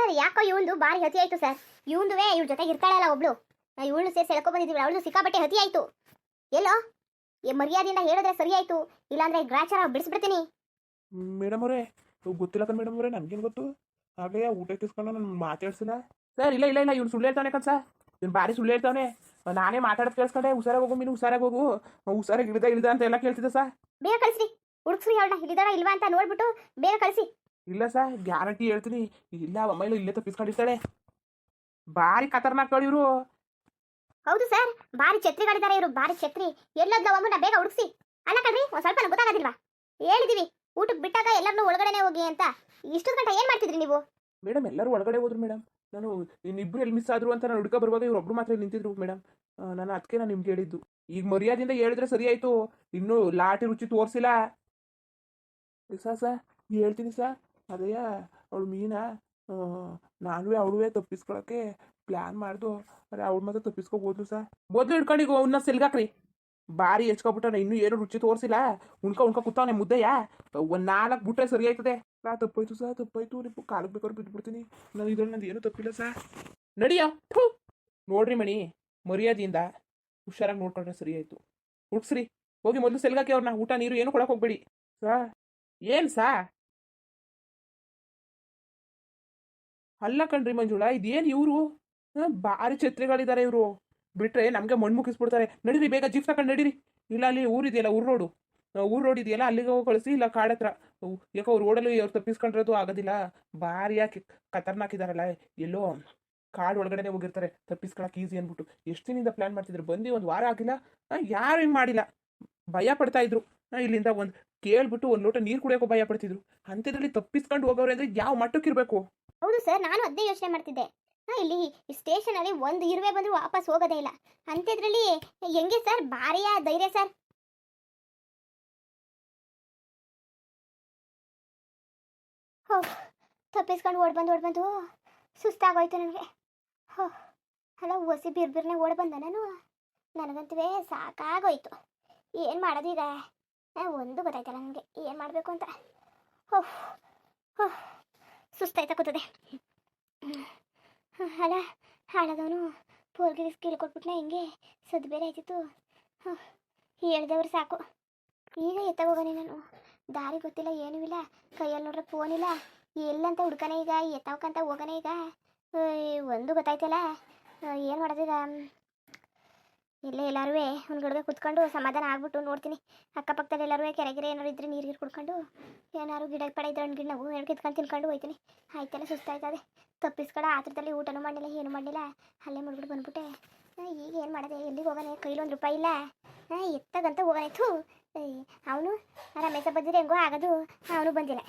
Sir ಯಾಕೋ ಇವಂದು ಬಾರಿ ಹತಿ ಆಯ್ತು ಸರ್. ಇವಂದುವೆ ಇವ್ರ ಜೊತೆಗೆ ಇರ್ತಾಳಲ್ಲ ಒಬ್ಳು, ಇವಳು ಸೇರಿ ಸೆಳ್ಕೊ ಬಂದಿದ್ದೀವಿ, ಅವಳು ಸಿಕ್ಕಾಪಟ್ಟೆ ಹತಿ ಆಯ್ತು. ಎಲ್ಲೋ ಮರ್ಯಾದೆಯಿಂದ ಹೇಳಿದ್ರೆ ಸರಿ ಆಯ್ತು, ಇಲ್ಲಾಂದ್ರೆ ಗ್ರಾಚಾರ ಬಿಡಿಸ್ಬಿಡ್ತೀನಿ. ಮೇಡಮ್ ಅವರೇ ಗೊತ್ತಿಲ್ಲ ಕಣ್ ಮೇಡಮ್ ಅವರೇ, ನನ್ಗೇನು ಗೊತ್ತು. ಹಾಗೆ ಊಟ ತಿಸ್ಕೊಂಡು ನಾನು ಮಾತಾಡ್ಸಿಲ್ಲ ಸರ್. ಇಲ್ಲ ಇಲ್ಲ ಇಲ್ಲ, ಇವ್ನು ಸುಳ್ಳು ಹೇಳ್ತಾನೆ ಕಣ್ ಸರ್, ಇವ್ನು ಭಾರಿ ಸುಳ್ಳು ಹೇಳ್ತಾವನೆ. ನಾನೇ ಮಾತಾಡೋದು ಕೇಳಿಸ್ಕೊಂಡೆ, ಹುಷಾರಾಗಿ ಹೋಗು ಮೀನು, ಹುಷಾರಾಗಿ ಹೋಗು, ಹುಷಾರಾಗಿ ಇಳ್ದ ಅಂತ ಎಲ್ಲ ಕೇಳ್ತಿದ್ದೆ ಸರ್. ಬೇಗ ಕಳಿಸ್ರಿ, ಹುಡುಕ್ಸ್ರಿ ಅವಳನ್ನ, ಇಲ್ಲಿದಾಳ ಇಲ್ವಾ ಅಂತ ನೋಡ್ಬಿಟ್ಟು ಬೇಗ ಕಳಿಸಿ. ಇಲ್ಲ ಸರ್, ಗ್ಯಾರಂಟಿ ಹೇಳ್ತೀನಿ, ಇಲ್ಲ ಅಮ್ಮ ಇಲ್ಲೇ ತಪ್ಪಿಸ್ಕೊಂಡಿರ್ತಾಳೆ. ಭಾರಿ ಖತರ್ನಾಕ್ ಇವರು. ಹೌದು ಸರ್, ಬಾರಿ ಛತ್ರಿಗಳಿದ್ದಾರೆ ಇವರು, ಬಾರಿ ಛತ್ರಿ. ಎಲ್ಲದ್ಲ ಅಮ್ಮನ ಬೇಗ ಹುಡುಕ್ಸಿ. ಅಲ್ಲ ಕಣ್ರಿ, ಒಂದ್ ಸ್ವಲ್ಪ ಗೊತ್ತಾಗೋದಿಲ್ವಾ? ಹೇಳಿದೀವಿ ಊಟಕ್ಕೆ ಬಿಟ್ಟಾಗ ಎಲ್ಲರನ್ನೂ ಒಳಗಡೆನೆ ಹೋಗಿ ಅಂತ. ಇಷ್ಟೊಂದು ಗಂಟೆ ಏನ್ ಮಾಡ್ತಿದ್ರಿ ನೀವು? ಮೇಡಮ್ ಎಲ್ಲರೂ ಒಳಗಡೆ ಹೋದ್ರು ಮೇಡಮ್, ನಾನು ಇನ್ನಿಬ್ರು ಎಲ್ಲಿ ಮಿಸ್ ಆದ್ರು ಅಂತ ನಾನು ಹುಡುಕ ಬರುವಾಗ ಇವ್ರು ಒಬ್ರು ಮಾತ್ರ ನಿಂತಿದ್ರು ಮೇಡಮ್. ನಾನು ಅದಕ್ಕೆ ನಾನು ನಿಮ್ಗೆ ಹೇಳಿದ್ದು. ಈಗ ಮರ್ಯಾದೆಯಿಂದ ಹೇಳಿದ್ರೆ ಸರಿ ಆಯ್ತು, ಇನ್ನೂ ಲಾಟಿ ರುಚಿ ತೋರಿಸಿಲ್ಲ ಸರ್. ಹೇಳ್ತೀನಿ ಸರ್, ಅದೇ ಅವಳು ಮೀನಾ, ನಾನುವೇ ಅವಳುವೇ ತಪ್ಪಿಸ್ಕೊಳಕ್ಕೆ ಪ್ಲ್ಯಾನ್ ಮಾಡ್ದು, ಅದೇ ಅವಳು ಮಾತ್ರ ತಪ್ಪಿಸ್ಕೋಬೋದು ಸರ್. ಮೊದಲು ಹಿಡ್ಕೊಂಡಿಗೋ ಅವನ್ನ ಸೆಲ್ಗಾಕ್ರಿ, ಭಾರಿ ಹೆಚ್ಕೊಬಿಟ್ಟಾನೆ, ಇನ್ನೂ ಏನು ರುಚಿ ತೋರಿಸಿಲ್ಲ. ಉಣ್ಕ ಕೂತಾವನೆ ಮುದ್ದೆಯಾ, ಒಂದು 4 ಬಿಟ್ರೆ ಸರಿ ಆಯ್ತದೆ. ತಪ್ಪಾಯ್ತು ಸರ್, ತಪ್ಪಾಯ್ತು, ನೀವು ಕಾಲಕ್ಕೆ ಬೇಕಾದ್ರೆ ಬಿದ್ದುಬಿಡ್ತೀನಿ, ನಾನು ಇದ್ರಲ್ಲಿ ನಂದು ಏನೂ ತಪ್ಪಿಲ್ಲ ಸರ್. ನಡಿಯೋ ನೋಡ್ರಿ ಮಣಿ, ಮರ್ಯಾದೆಯಿಂದ ಹುಷಾರಾಗಿ ನೋಡ್ಕೊಂಡ್ರೆ ಸರಿ ಆಯ್ತು. ಹುಡ್ಸ್ರಿ ಹೋಗಿ, ಮೊದಲು ಸೆಲ್ಗಾಕಿ ಅವ್ರನ್ನ, ಊಟ ನೀರು ಏನು ಕೊಡಕ್ಕೆ ಹೋಗ್ಬೇಡಿ ಸಾ. ಏನು ಸಾ? ಅಲ್ಲ ಕಣ್ರಿ ಮಂಜುಳಾ, ಇದೇನು ಇವರು ಭಾರಿ ಛತ್ರಿಗಳಿದ್ದಾರೆ ಇವರು, ಬಿಟ್ರೆ ನಮಗೆ ಮಣ್ಣು ಮುಗಿಸ್ಬಿಡ್ತಾರೆ. ನಡೀರಿ ಬೇಗ ಜೀಪ್ ತಗೊಂಡು ನಡೀರಿ. ಇಲ್ಲ ಅಲ್ಲಿ ಊರಿದೆಯಲ್ಲ, ಊರು ರೋಡ್ ಇದೆಯಲ್ಲ, ಅಲ್ಲಿಗೆ ಹೋಗಿ ಕಳಿಸಿ, ಇಲ್ಲ ಕಾಡತ್ರ. ಯಾಕೋ ಅವ್ರು ರೋಡಲ್ಲಿ ಅವ್ರು ತಪ್ಪಿಸ್ಕೊಂಡ್ರದು ಆಗೋದಿಲ್ಲ, ಭಾರಿ ಯಾಕೆ ಖತರ್ನಾಕಿದಾರಲ್ಲ. ಎಲ್ಲೋ ಕಾಡು ಒಳಗಡೆ ಹೋಗಿರ್ತಾರೆ, ತಪ್ಪಿಸ್ಕೊಳಕ್ಕೆ ಈಸಿ ಅಂದ್ಬಿಟ್ಟು. ಎಷ್ಟು ದಿನದಿಂದ ಪ್ಲಾನ್ ಮಾಡ್ತಿದ್ರು, ಬಂದು 1 ವಾರ ಆಗಿಲ್ಲ, ಯಾರು ಹಿಂಗೆ ಮಾಡಿಲ್ಲ. ಭಯ ಪಡ್ತಾ ಇದ್ರು, ಇಲ್ಲಿಂದ ಒಂದು ಕೇಳ್ಬಿಟ್ಟು 1 ಲೋಟ ನೀರು ಕುಡಿಯೋಕ್ಕೂ ಭಯ ಪಡ್ತಿದ್ರು. ಅಂಥದ್ರಲ್ಲಿ ತಪ್ಪಿಸ್ಕೊಂಡು ಹೋಗೋರು ಅಂದರೆ ಯಾವ ಮಟ್ಟಕ್ಕಿರಬೇಕು? ಹೌದು ಸರ್, ನಾನು ಅದೇ ಯೋಚನೆ ಮಾಡ್ತಿದ್ದೆ. ಇಲ್ಲಿ ಸ್ಟೇಷನ್ ಅಲ್ಲಿ ಒಂದು ಇರುವೆ ಬಂದ್ರು ವಾಪಸ್ ಹೋಗೋದೇ ಇಲ್ಲ, ಅಂಥದ್ರಲ್ಲಿ ಹೆಂಗೆ ಸರ್? ಭಾರಿಯ ಧೈರ್ಯ ಸರ್. ಹೋ, ತಪ್ಪಿಸ್ಕೊಂಡು ಓಡ್ ಬಂದು ಸುಸ್ತಾಗೋಯ್ತು ನನಗೆ. ಹೋ, ಅಲ್ಲ ಹೊಸಿ ಬಿರ್ಬಿರ್ನೆ ಬಂದ ನಾನು, ನನಗಂತೂ ಸಾಕಾಗೋಯ್ತು. ಏನು ಮಾಡೋದು ಈಗ? ಒಂದು ಗೊತ್ತಾಯ್ತಲ್ಲ ನನಗೆ ಏನು ಮಾಡಬೇಕು ಅಂತ. ಹೋ ಹೋ, ಸುಸ್ತಾಯ್ತಾ ಕೂತದೆ. ಅಲ್ಲ ಹಾಳದವನು ಪೋಲ್ಗೆ ಸ್ಕೀಲ್ ಕೊಟ್ಬಿಟ್ನ, ಹಿಂಗೆ ಸದ್ದು ಬೇರೆ ಆಯ್ತಿತ್ತು. ಹೇಳ್ದವ್ರು ಸಾಕು. ಈಗ ಎತ್ತಾಗೋಗನೆ ನಾನು, ದಾರಿ ಗೊತ್ತಿಲ್ಲ, ಏನೂ ಇಲ್ಲ, ಕೈಯಲ್ಲಿ ನೋಡ್ರೆ ಫೋನ್ ಇಲ್ಲ, ಎಲ್ಲಂತ ಹುಡ್ಕನೆ ಈಗ, ಎತ್ತಾವಕ್ಕಂತ ಹೋಗನೆ ಈಗ. ಒಂದು ಗೊತ್ತಾಯ್ತಲ್ಲ, ಏನು ಮಾಡೋದೀಗ? ಇಲ್ಲೇ ಎಲ್ಲರೂ ಒಂದು ಗಡ್ಗೆ ಕುತ್ಕೊಂಡು ಸಮಾಧಾನ ಆಗ್ಬಿಟ್ಟು ನೋಡ್ತೀನಿ. ಅಕ್ಕಪಕ್ಕದಲ್ಲಿ ಎಲ್ಲರೂ ಕೆರೆಗಿರೆ ಏನಾರು ಇದ್ರೆ ನೀರು ಕುಡ್ಕೊಂಡು, ಏನಾರು ಗಿಡ ಪಡ ಇದ್ರೆ ಹಣ್ಣು ಗಿಡ ನಾವು ಕಿತ್ಕೊಂಡು ತಿನ್ಕೊಂಡು ಹೋಯ್ತೀನಿ. ಆಯ್ತಲ್ಲ, ಸುಸ್ತಾಯ್ತದೆ. ತಪ್ಪಿಸ್ಕೊಳ ಆತ್ರದಲ್ಲಿ ಊಟನೂ ಮಾಡಲಿಲ್ಲ, ಏನೂ ಮಾಡಲಿಲ್ಲ, ಅಲ್ಲೇ ಮುಡ್ಬಿಟ್ಟು ಬಂದ್ಬಿಟ್ಟೆ. ಈಗ ಏನು ಮಾಡೋದೆ? ಎಲ್ಲಿಗೆ ಹೋಗೋಣ? ಕೈಲಿ 1 ರೂಪಾಯಿ ಇಲ್ಲ, ಎತ್ತಾಗಂತ ಹೋಗೋಣಾಯ್ತು. ಅವನು ರಮೇಶ ಬಂದಿದ್ರೆ ಹೆಂಗೋ ಆಗೋದು, ಅವನು ಬಂದಿಲ್ಲ.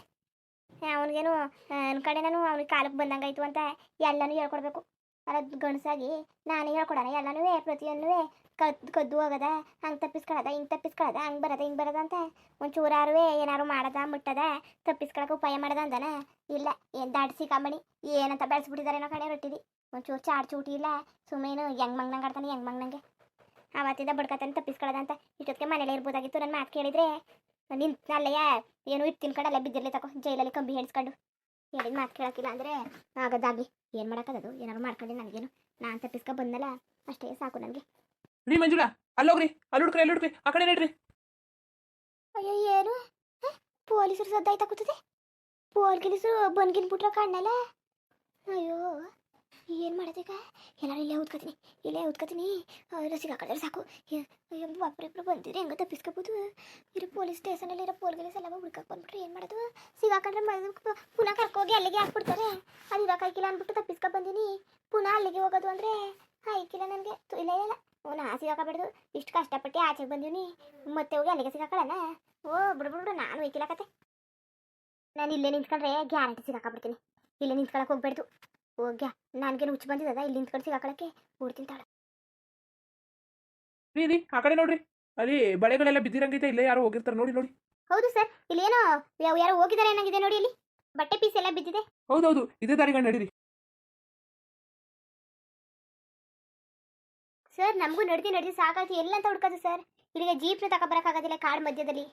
ಅವನಿಗೇನು ಅನ್ಕಡೆ ನಾನು ಅವ್ನಿಗೆ ಕಾಲಕ್ಕೆ ಬಂದಂಗಾಯ್ತು ಅಂತ ಎಲ್ಲನೂ ಹೇಳ್ಕೊಡ್ಬೇಕು. ಅಲ್ಲ ಗಣಸಾಗಿ ನಾನೇ ಹೇಳ್ಕೊಡೋಣ ಎಲ್ಲನೂ, ಪ್ರತಿಯೊಂದು ಕದ್ದು ಹೋಗದ, ಹಂಗೆ ತಪ್ಪಿಸ್ಕೊಳ್ಳೋದ, ಹಿಂಗೆ ತಪ್ಪಿಸ್ಕೊಳ್ಳೋದ, ಹಂಗೆ ಬರೋದ ಹಿಂಗೆ ಬರೋದ ಅಂತ ಒಂಚೂರಾರು ಏನಾರು ಮಾಡದ ಮುಟ್ಟದ ತಪ್ಪಿಸ್ಕೊಳಕ್ಕೆ ಉಪಾಯ ಮಾಡದ ಅಂದನ? ಇಲ್ಲ, ಏನು ದಾಟಿಸಿ ಕಾಂಬಣಿ ಏನಂತ ಬೆಳೆಸ್ಬಿಟ್ಟಿದ್ದಾರೆ ಕಡೆ ರೊಟ್ಟಿದಿ. ಒಂಚೂರು ಚಾಡ್ ಚೂಟಿ ಇಲ್ಲ, ಸುಮ್ಮನೆ ಹೆಂಗ್ ಮಂಗ್ನಂಗೆ ಆಡ್ತಾನೆ, ಹೆಂಗ್ ಮಂಗ್ನಂಗೆ ಆವತ್ತಿಂದ ಬಡ್ಕತಾನೆ ತಪ್ಪಿಸ್ಕೊಳ್ಳೋದ ಅಂತ. ಇಷ್ಟೊತ್ತಿಗೆ ಮನೇಲಿ ಇರ್ಬೋದಾಗಿತ್ತು. ನನ್ನ ಮಾತು ಕೇಳಿದ್ರೆ ನಿಂತು ಅಲ್ಲಯ್ಯ ಏನು ಇಟ್ಟು ತಿನ್ಕೊಂಡು ಅಲ್ಲೇ ಬಿದ್ದಿರಲಿ ತಗೋ, ಜೈಲಲ್ಲಿ ಕಂಬಿ ಹೆಣ್ಸ್ಕೊಂಡು. ಹೇಳಿದ ಮಾತು ಕೇಳೋಕ್ಕಿಲ್ಲ ಅಂದರೆ ಆಗದಾಗಿ ಏನು ಮಾಡೋಕ್ಕದು? ಏನಾರು ಮಾಡ್ಕೊಂಡು ನನಗೇನು, ನಾನು ತಪ್ಪಿಸ್ಕೊ ಬಂದಲ್ಲ ಅಷ್ಟೇ ಸಾಕು ನನಗೆ. ರೀ ಮಂಜುಳಾ, ಅಲ್ಲೋಗ್ರಿ, ಅಲ್ಲಿ ಹುಡ್ಕ್ರಿ, ಆ ಕಡೆ ನಡ್ರಿ. ಅಯ್ಯೋ, ಏನು ಪೊಲೀಸರು ಸದ್ದಾಯ್ತಾ ಕೂತದೆ? ಪೊಲೀಸರು ಬಂದ್ಗಿನ್ ಬಿಟ್ರೆ ಕಾಣಲ್ಲ. ಅಯ್ಯೋ, ಏನು ಮಾಡೋದೀಗ? ಎಲ್ಲರೂ ಇಲ್ಲೇ ಉತ್ಕೋತೀನಿ ರಸಿಗೆ ಹಾಕಿದ್ರೆ ಸಾಕು. ಅಯ್ಯೋ, ಒಬ್ಬರಿಬ್ರು ಬಂದಿದ್ರೆ ಹೆಂಗೆ ತಪ್ಪಿಸ್ಕೋಬೋದು? ಇರೋ ಪೊಲೀಸ್ ಸ್ಟೇಷನಲ್ಲಿ ಇರೋ ಪೊಲೀಸ್ ಎಲ್ಲ ಹುಡ್ಕಕ್ಕೆ ಬಂದ್ಬಿಟ್ರೆ ಏನು ಮಾಡೋದು? ಸಿಗಾಕೊಂಡ್ರೆ ಪುನಃ ಕರ್ಕೋಗಿ ಅಲ್ಲಿಗೆ ಹಾಕ್ಬಿಡ್ತಾರೆ. ಅದು ಇರೋಕ್ಕಾಯ್ಕಿಲ್ಲ ಅಂದ್ಬಿಟ್ಟು ತಪ್ಪಿಸ್ಕೊ ಬಂದೀನಿ, ಪುನಃ ಅಲ್ಲಿಗೆ ಹೋಗೋದು ಅಂದರೆ ಆಯ್ಕಿಲ್ಲ ನನಗೆ. ಇಲ್ಲ ನಾ ಸಿಗಾಕಬೇಡ್ದು, ಇಷ್ಟು ಕಷ್ಟಪಟ್ಟು ಆಚೆಗೆ ಬಂದೀನಿ, ಮತ್ತೆ ಹೋಗಿ ಅಲ್ಲಿಗೆ ಸಿಗಾಕೊಳ್ಳೋಣ? ಓ ಬಿಡ್ಬಿಡು, ನಾನು ಒಯ್ಕಿಲ್ಲ ಕತೆ. ನಾನು ಇಲ್ಲೇ ನಿಂತ್ಕೊಂಡ್ರೆ ಗ್ಯಾರಂಟಿ ಸಿಗಾಕೊಂಡ್ಬಿಡ್ತೀನಿ. ಇಲ್ಲೇ ನಿಂತ್ಕೊಳಕ್ಕೆ ಹೋಗ್ಬೇಡ್ದು. ಹೋಗ್ಯಾ, ನನಗೇನು ಹುಚ್ಚು ಬಂದಿದ್ದದ ಇಲ್ಲಿ ನಿಂತ್ಕೊಂಡು ಸಿಗಾಕೊಳ್ಳೋಕ್ಕೆ? ಬಿಡ್ತೀನಿ. ರೀ ಆ ಕಡೆ ನೋಡ್ರಿ, ಅಲ್ಲಿ ಬಳೆಗಳೆಲ್ಲ ಬಿದ್ದಿರಂಗೈತೆ, ಇಲ್ಲೇ ಯಾರೋ ಹೋಗಿರ್ತಾರೆ ನೋಡಿ. ಹೌದು ಸರ್, ಇಲ್ಲಿ ಏನೋ ಯಾರೋ ಹೋಗಿದ್ದಾರೆ ಏನಾಗಿದೆ ನೋಡಿ, ಇಲ್ಲಿ ಬಟ್ಟೆ ಪೀಸ್ ಎಲ್ಲ ಬಿದ್ದಿದೆ. ಹೌದೌದು, ಇದೇ ದಾರಿಗಳು ನಡೀರಿ. ಸರ್ ನಮಗೂ ನಡೆದು ಸಾಕಾಯ್ತು, ಎಲ್ಲಂತ ಹುಡ್ಕೋದು ಸರ್? ಇಲ್ಲಿಗೆ ಜೀಪ್ನ ತಗೊಬರಕ್ಕಾಗೋದಿಲ್ಲ ಕಾಡು ಮಧ್ಯದಲ್ಲಿ.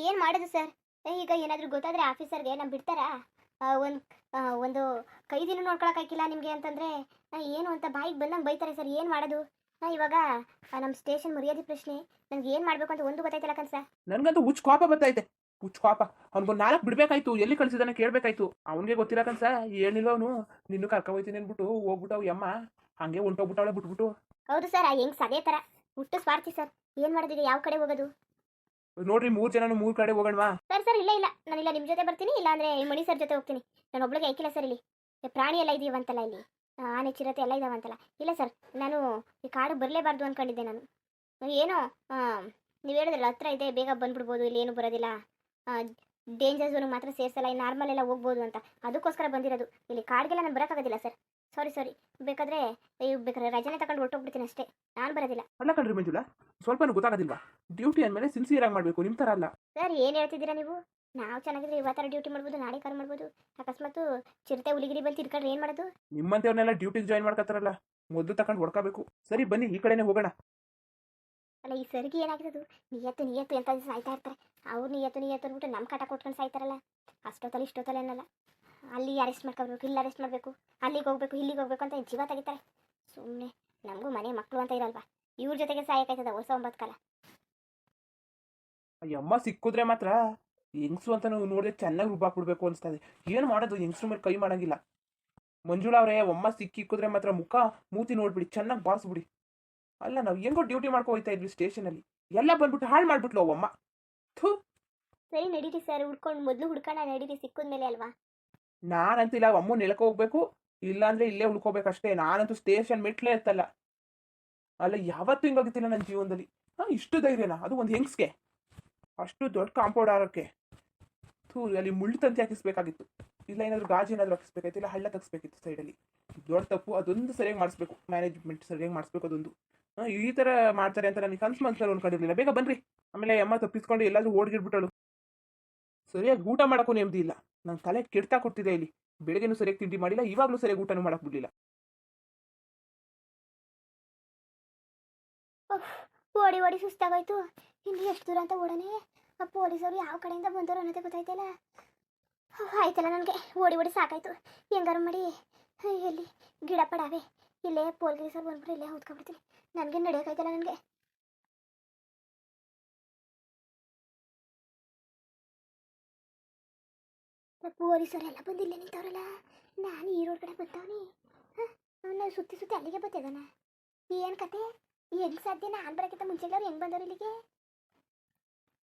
ಏನು ಮಾಡೋದು ಸರ್? ಈಗ ಏನಾದರೂ ಗೊತ್ತಾದರೆ ಆಫೀಸರ್ಗೆ ನಮ್ಮ ಬಿಡ್ತಾರಾ? ಒಂದು ಒಂದು ಕೈ ದಿನ ನೋಡ್ಕೊಳಕ್ಕಾಗಿಲ್ಲ ನಿಮಗೆ ಅಂತಂದರೆ ಏನು ಅಂತ ಬಾಯಿಗೆ ಬಂದಂಗೆ ಬೈತಾರೆ ಸರ್. ಏನು ಮಾಡೋದು? ಇವಾಗ ನಮ್ಮ ಸ್ಟೇಷನ್ ಮರ್ಯಾದೆ ಪ್ರಶ್ನೆ. ನನಗೆ ಏನು ಮಾಡಬೇಕು ಅಂತ ಒಂದು ಗೊತ್ತಾಯ್ತಿಲ್ಲ ಕನ್ಸ. ನನ್ಗಂತೂ ಹುಚ್ಚು ಕೋಪ ಬರ್ತೈತೆ, ಹುಚ್ಚು ಕೋಪ. ಅವ್ನಿಗೊಂದು 4 ಬಿಡ್ಬೇಕಾಯ್ತು, ಎಲ್ಲಿ ಕಳ್ಸಿದಾನೆ ಕೇಳಬೇಕಾಯ್ತು. ಅವನಿಗೆ ಗೊತ್ತಿಲ್ಲ ಕನ್ಸ, ಏನಿಲ್ಲ ಅವನು ನಿನ್ನೂ ಕರ್ಕೊಬೋಯ್ತೀನಿ ಅಂದ್ಬಿಟ್ಟು ಹೋಗ್ಬಿಟ್ಟು ಅವ್ ಯಮ್ಮ ಹಂಗೆ ಹೊಂಟೋಗ್ಬಿಟ್ಟವಳೆ ಬಿಟ್ಬಿಟ್ಟು. ಹೌದು ಸರ್, ಹೆಂಗೆ ಅದೇ ಥರ ಹುಟ್ಟು ಸ್ವಾರ್ಥಿ ಸರ್. ಏನು ಮಾಡೋದಿದೆ? ಯಾವ ಕಡೆ ಹೋಗೋದು? ನೋಡ್ರಿ 3 ಜನನು 3 ಕಡೆ ಹೋಗೋಣವಾ? ಸರ್ ಇಲ್ಲ ಇಲ್ಲ, ನಾನಿಲ್ಲ ನಿಮ್ಮ ಜೊತೆ ಬರ್ತೀನಿ, ಇಲ್ಲ ಅಂದರೆ ಈ ಮಣಿ ಸರ್ ಜೊತೆ ಹೋಗ್ತೀನಿ. ನಾನು ಒಬ್ಳಿಗೆ ಐಕಿಲ್ಲ ಸರ್. ಇಲ್ಲಿ ಪ್ರಾಣಿ ಎಲ್ಲ ಇದೀವಂತಲ್ಲ, ಇಲ್ಲಿ ಆನೆ ಚಿರತೆ ಎಲ್ಲ ಇದಾವಂತಲ್ಲ. ಇಲ್ಲ ಸರ್, ನಾನು ಈ ಕಾಡು ಬರಲೇಬಾರ್ದು ಅಂದ್ಕೊಂಡಿದ್ದೆ. ನಾನು ಏನೋ ನೀವು ಹೇಳಿದ್ರಲ್ಲ ಹತ್ರ ಇದೆ, ಬೇಗ ಬಂದ್ಬಿಡ್ಬೋದು, ಇಲ್ಲಿ ಏನು ಬರೋದಿಲ್ಲ, ಡೇಂಜರ್ ಝೋನಿಗೆ ಮಾತ್ರ ಸೇರಿಸಲ್ಲ, ಈ ನಾರ್ಮಲ್ ಎಲ್ಲ ಹೋಗ್ಬೋದು ಅಂತ, ಅದಕ್ಕೋಸ್ಕರ ಬಂದಿರೋದು. ಇಲ್ಲಿ ಕಾಡಿಗೆಲ್ಲ ನಾನು ಬರೋಕ್ಕಾಗೋದಿಲ್ಲ ಸರ್. ಸಾರಿ, ಬೇಕಾದ್ರೆ ರಜನೆ ತಗೊಂಡು ಹೊರಟೋಗ್ಬಿಡ್ತೀನಿ ಅಷ್ಟೇ, ನಾನು ಬರೋದಿಲ್ಲ. ಅಲ್ಲ ಕಣ್ರಿ ಮಂಜುಳಾ, ಸ್ವಲ್ಪ ಗೊತ್ತಾಗೋದಿಲ್ವಾ? ಡ್ಯೂಟಿ ಅಂದಮೇಲೆ ಸಿನ್ಸಿಯರ್ ಆಗಿ ಮಾಡಬೇಕು, ನಿಮ್ಮ ಥರ ಅಲ್ಲ. ಸರ್ ಏನು ಹೇಳ್ತಿದ್ದೀರಾ ನೀವು? ನಾವು ಚೆನ್ನಾಗಿದ್ರೆ ಇವತ್ತರ ಡ್ಯೂಟಿ ಮಾಡ್ಬೋದು, ನಾಳೆ ಕಾರು ಮಾಡ್ಬೋದು. ಅಕಸ್ಮಾತ್ ಚಿರತೆ ಹುಲಿಗಿರಿ ಬಂದು ತಿರ್ಕೊಂಡ್ರೆ ಏನು ಮಾಡೋದು? ನಿಮ್ಮಂತವ್ರನ್ನೆಲ್ಲ ಡ್ಯೂಟಿಗೆ ಜಾಯ್ನ್ ಮಾಡ್ಕೊತಾರಲ್ಲ, ಮೊದಲು ತಗೊಂಡು ಹೊಡ್ಕೋಬೇಕು. ಸರಿ ಬನ್ನಿ, ಈ ಕಡೆನೇ ಹೋಗೋಣ. ಅಲ್ಲ, ಈ ಸರ್ಗಿ ಏನಾಗಿರೋದು? ನಿಯತ್ತು ಅಂತ ಸಾಯ್ತಾ ಇರ್ತಾರೆ. ಅವ್ರು ನಿಯತ್ತು ಅಂದ್ಬಿಟ್ಟು ನಮ್ಮ ಕಾಟ ಕೊಟ್ಕೊಂಡು ಸಾಯ್ತಾರಲ್ಲ. ಅಷ್ಟೊತ್ತಲ್ಲಿ ಇಷ್ಟೊತ್ತಲ್ಲ ಏನಲ್ಲ, ಅಲ್ಲಿ ಅರೆಸ್ಟ್ ಮಾಡ್ಕೋಬೇಕು, ಇಲ್ಲಿ ಅರೆಸ್ಟ್ ಮಾಡಬೇಕು, ಅಲ್ಲಿಗೆ ಹೋಗ್ಬೇಕು, ಇಲ್ಲಿಗೆ ಹೋಗ್ಬೇಕು ಅಂತ ಜೀವ ತೆಗಿತಾರೆ. ಸುಮ್ಮನೆ ನಮಗೂ ಮನೆ ಮಕ್ಕಳು ಅಂತ ಇರಲ್ವಾ? ಇವ್ರ ಜೊತೆಗೆ ಸಾಯಕಾಯ್ತದ ಹೊಸ 9 ಕಾಲ. ಅಯ್ಯಮ್ಮ ಸಿಕ್ಕಿದ್ರೆ ಮಾತ್ರ ಹೆಂಗ್ಸು ಅಂತ ನಾವು ನೋಡಿದ್ರೆ ಚೆನ್ನಾಗಿ ರುಬ್ಬಾಕ್ಬಿಡ್ಬೇಕು ಅನ್ಸ್ತದೆ. ಏನು ಮಾಡೋದು, ಹೆಂಗ್ಸ್ರ ಮೇಲೆ ಕೈ ಮಾಡಂಗಿಲ್ಲ. ಮಂಜುಳಾ ಅವರೇ, ಒಮ್ಮ ಸಿಕ್ಕಿಕ್ಕಿದ್ರೆ ಮಾತ್ರ ಮುಖ ಮೂತಿ ನೋಡ್ಬಿಡಿ, ಚೆನ್ನಾಗಿ ಬಾರಿಸ್ಬಿಡಿ. ಅಲ್ಲ, ನಾವು ಹೆಂಗೋ ಡ್ಯೂಟಿ ಮಾಡ್ಕೊ ಹೋಗ್ತಾ ಇದ್ವಿ ಸ್ಟೇಷನಲ್ಲಿ, ಎಲ್ಲ ಬಂದ್ಬಿಟ್ಟು ಹಾಳು ಮಾಡ್ಬಿಟ್ಲು ಅವಮ್ಮ. ಥೂ. ಸರಿ ನಡೀರಿ ಸರ್, ಮೊದಲು ಹುಡ್ಕೋಣ ನಡೀರಿ, ಸಿಕ್ಕಿದ್ಮೇಲೆ ಅಲ್ವಾ? ನಾನಂತಿಲ್ಲ, ಅಮ್ಮನ ನೆಲಕ್ಕೆ ಹೋಗ್ಬೇಕು, ಇಲ್ಲಾಂದ್ರೆ ಇಲ್ಲೇ ಉಳ್ಕೋಬೇಕಷ್ಟೇ. ನಾನಂತೂ ಸ್ಟೇಷನ್ ಮೆಟ್ಲೇ ಇರ್ತಲ್ಲ. ಅಲ್ಲ, ಯಾವತ್ತೂ ಹಿಂಗಾಗಿತ್ತಿಲ್ಲ ನನ್ನ ಜೀವನದಲ್ಲಿ. ಇಷ್ಟು ಧೈರ್ಯನಾ? ಅದು ಒಂದು ಹೆಂಗ್ಸ್ಗೆ ಅಷ್ಟು ದೊಡ್ಡ ಕಾಂಪೌಂಡ್ ಆರೋಕ್ಕೆ. ಥೂ, ಅಲ್ಲಿ ಮುಳ್ಳು ತಂತಿ ಹಾಕಿಸ್ಬೇಕಾಗಿತ್ತು, ಇಲ್ಲ ಏನಾದರೂ ಗಾಜು ಏನಾದರೂ ಹಾಕಿಸ್ಬೇಕಾಯ್ತು, ಇಲ್ಲ ಹಳ್ಳ ತೆಗಿಸ್ಬೇಕಿತ್ತು ಸೈಡಲ್ಲಿ. ದೊಡ್ಡ ತಪ್ಪು, ಅದೊಂದು ಸರಿಯಾಗಿ ಮಾಡಿಸ್ಬೇಕು, ಮ್ಯಾನೇಜ್ಮೆಂಟ್ ಸರಿಯಾಗಿ ಮಾಡಿಸ್ಬೇಕು ಅದೊಂದು. ಈ ಥರ ಮಾಡ್ತಾರೆ ಅಂತ ನನಗೆ ಮನ್ಸಲ್ಲಿ ಅನ್ಕೊಂಡಿರ್ಲಿಲ್ಲ. ಬೇಗ ಬನ್ನಿರಿ. ಆಮೇಲೆ ಅಮ್ಮ ತಪ್ಪಿಸ್ಕೊಂಡು ಎಲ್ಲಾದರೂ ಓಡ್ಗಿಡ್ಬಿಟ್ಟಳು. ಸರಿಯಾಗಿ ಊಟ ಮಾಡೋಕ್ಕೂ ನೆಮ್ಮದಿ ಇಲ್ಲ. ನನ್ನ ತಲೆ ಕೆಡ್ತಾ ಕೊಡ್ತಿದೆ ಇಲ್ಲಿ. ಬೆಳಗ್ಗೆನೂ ಸರಿಯಾಗಿ ತಿಂಡಿ ಮಾಡಿಲ್ಲ, ಇವಾಗಲೂ ಸರಿಯಾಗಿ ಊಟನೂ ಮಾಡಕ್ಕೆ ಬಿಡಲಿಲ್ಲ. ಓಡಿ ಸುಸ್ತಾಗೋಯ್ತು. ಇನ್ನು ಎಷ್ಟು ದೂರ ಅಂತ ಓಡನೆ? ಆ ಪೊಲೀಸರು ಯಾವ ಕಡೆಯಿಂದ ಬಂದವರು ಅನ್ನೋದೇ ಗೊತ್ತಾಯ್ತಲ್ಲ. ಆಯ್ತಲ್ಲ, ನನಗೆ ಓಡಿ ಸಾಕಾಯ್ತು. ಹೆಂಗಾರು ಮಾಡಿ ಎಲ್ಲಿ ಗಿಡ ಪಡಾವೆ, ಇಲ್ಲೇ ಪೊಲೀಸರು ಬಂದ್ಬಿಟ್ಟು ಇಲ್ಲೇ ಹೊತ್ಕೊಬಿಡ್ತೀನಿ. ನನಗೆ ನಡೆಯೋಕ್ಕಾಯ್ತಲ್ಲ. ನನಗೆ ಪೊಲೀಸರು ಎಲ್ಲ ಬಂದು ಇಲ್ಲೇ ನಿಂತವ್ರಲ್ಲ. ನಾನು ಈ ರೋಡ್ ಕಡೆ ಬರ್ತಾವನಿ, ಅವನ್ನ ಸುತ್ತಿ ಅಲ್ಲಿಗೆ ಬರ್ತಿದ್ದಾನ. ಏನು ಕತೆ? ಹೆಂಗೆ ಸಾಧ್ಯ? ನಾನು ಬರೋಕ್ಕಿಂತ ಮುಂಚೆಲ್ಲವ್ರು ಹೆಂಗೆ ಬಂದವ್ರು ಇಲ್ಲಿಗೆ?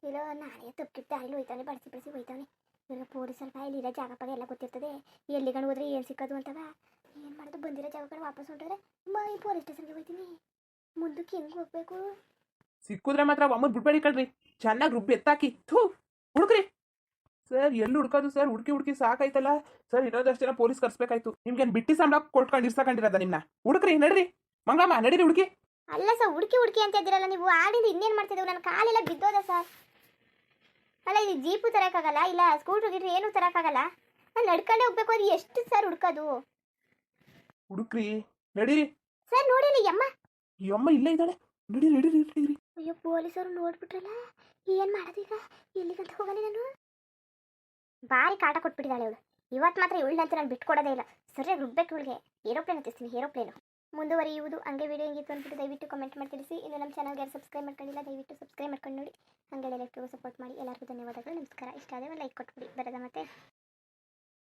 ಇಲ್ಲೋ ನಾನೇ ತಪ್ಪಿಟ್ಟು ಅಲ್ಲಿ ಹೋಯ್ತಾನೆ, ಬಡಿಸಿ ಹೋಯ್ತಾನೆ. ಇವಾಗ ಪೊಲೀಸರು ಇಲ್ಲಿರೋ ಜಾಗ ಪಾಗ ಎಲ್ಲ ಗೊತ್ತಿರ್ತದೆ, ಎಲ್ಲಿಗಂಡು ಹೋದ್ರೆ ಏನು ಸಿಕ್ಕೋದು ಅಂತವ. ಏನು ಮಾಡೋದು? ಬಂದಿರೋ ಜಾಗ ಕಡೆ ವಾಪಸ್ ಹೊಂಟೋದ್ರೆ ಈ ಪೊಲೀಸ್ ಸ್ಟೇಷನ್ಗೆ ಹೋಗ್ತೀನಿ. ಮುಂದಕ್ಕೆ ಹೆಂಗೆ ಹೋಗ್ಬೇಕು? ಸಿಕ್ಕಿದ್ರೆ ಮಾತ್ರ ಅಮ್ಮನ ಬಿಡ್ಬೇಡಿ ಕಣ್ರಿ, ಚೆನ್ನಾಗಿ ರುಬ್ಬಿ ಎತ್ತಾಕಿ. ಥೂ, ಹುಡುಕ್ರಿ ಸರ್. ಎಲ್ಲಿ ಹುಡ್ಕೋದು ಸರ್? ಹುಡುಕಿ ಸಾಕಾಯ್ತಲ್ಲ ಸರ್. ಇನ್ನೊಂದಷ್ಟು ಜನ ಪೊಲೀಸ್ ಕರ್ಸ್ಬೇಕಾಯ್ತು. ನಿಮ್ಗೇನು ಬಿಟ್ಟಿ ಸಂಬಳ ಕೊಟ್ಕೊಂಡು ಇರ್ಸಕೊಂಡಿರೋದ ನಿಮ್ನ? ಹುಡುಕ್ರಿ, ನಡ್ರಿ ಮಂಗಮ್ಮ, ನಡೀರಿ ಹುಡುಕಿ. ಅಲ್ಲ ಸರ್, ಹುಡುಕಿ ಅಂತ ಇದ್ದೀರಲ್ಲ ನೀವು. ಆಡಿಂದ ಇನ್ನೇನು ಮಾಡ್ತಿದ್ದೀವಿ? ನನ್ನ ಕಾಲೆಲ್ಲ ಬಿದ್ದೋದ ಸರ್. ಅಲ್ಲ, ಇದು ಜೀಪು ತರೋಕ್ಕಾಗಲ್ಲ, ಇಲ್ಲ ಸ್ಕೂಟ್ರ್ ಗಿಟ್ರಿ ಏನೂ ತರೋಕ್ಕಾಗಲ್ಲ. ನಾನು ನಡ್ಕೊಂಡೇ ಹೋಗ್ಬೇಕು. ಅದು ಎಷ್ಟು ಸರ್ ಹುಡ್ಕೋದು? ಹುಡುಕ್ರಿ, ನಡೀರಿ ಸರ್. ನೋಡಿ ಅಲ್ಲಿ ಯಮ್ಮ ಇಲ್ಲೇ ಇದ್ದಾಳೆ, ನಡೀರಿ. ಅಯ್ಯೋ, ಪೊಲೀಸರು ನೋಡ್ಬಿಟ್ರಲ್ಲ, ಏನು ಮಾಡೋದೀಗ? ಎಲ್ಲಿಗಂತ ಹೋಗಲಿ ನಾನು? ಭಾರಿ ಕಾಟ ಕೊಟ್ಬಿಟ್ಟಿದ್ದಾಳೆ ಅವಳು. ಇವತ್ತು ಮಾತ್ರ ಇವಳಂತೂ ನಾನು ಬಿಟ್ಕೊಡೋದೇ ಇಲ್ಲ. ಸರಿಯಾಗಿ ರುಬ್ಬೇಕು ಇವಳಿಗೆ. ಏರೋಪ್ಲೇನ್ ಹತ್ತಿಸ್ತೀನಿ, ಏರೋಪ್ಲೇನು. ಮುಂದುವರಿಯುವುದು. ಹಂಗೆ ವಿಡಿಯೋ ಹೆಂಗಿತ್ತು ಅಂದ್ಬಿಟ್ಟು ದಯವಿಟ್ಟು ಕಮೆಂಟ್ ಮಾಡಿ ತಿಳಿಸಿ. ಇನ್ನು ನಮ್ಮ ಚಾನಲ್ಗೆ ಯಾರು ಸಬ್ಸ್ಕ್ರೈಬ್ ಮಾಡ್ಕೊಂಡಿಲ್ಲ, ದಯವಿಟ್ಟು ಸಬ್ಸ್ಕ್ರೈಬ್ ಮಾಡ್ಕೊಂಡು ನೋಡಿ. ಹಾಗೆ ಎಲ್ಲರಿಗೂ ಸಪೋರ್ಟ್ ಮಾಡಿ. ಎಲ್ಲರಿಗೂ ಧನ್ಯವಾದಗಳು, ನಮಸ್ಕಾರ. ಇಷ್ಟ ಆದರೆ ಒಂದು ಲೈಕ್ ಕೊಟ್ಬಿಡಿ. ಬರೋದ ಮತ್ತೆ